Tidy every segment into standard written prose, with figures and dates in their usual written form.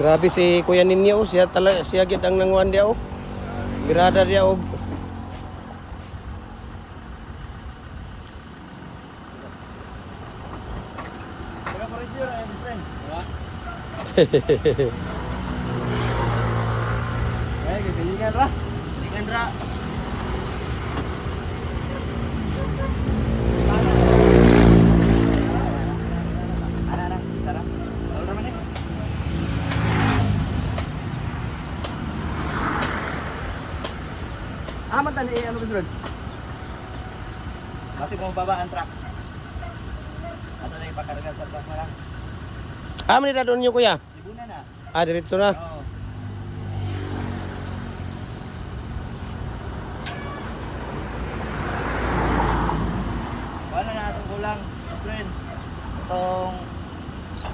Grabe si Kuya Ninyo, siya talaga siya gid ang nanguan dia oh. Birada dia og Ikan ra. Ikan ra. Ana, sarap. Wala naman eh. Matan eh, ano gusto rin? Masih kung baba ang truck. Ato na ipakarga sa truck na lang. Manila doon niyo Kuya. Ibunan na. Diretso na. Oo. Wala na itong kulang. Friend. Itong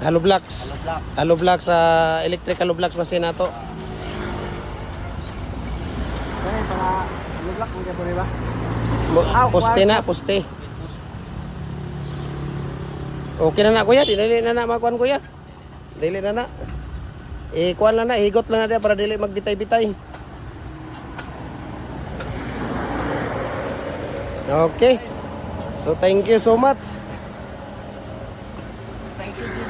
Halo blocks. block. Halo blocks sa electric halo blocks machine nato. Okay, para block mo kaya po ba? Poste na, poste. Okay na Kuya, dili na na makuan Kuya. Dili na na. Kuan lang na, higot lang na dia para dili magbitay-bitay. Okay. So thank you so much. Thank you, Jim.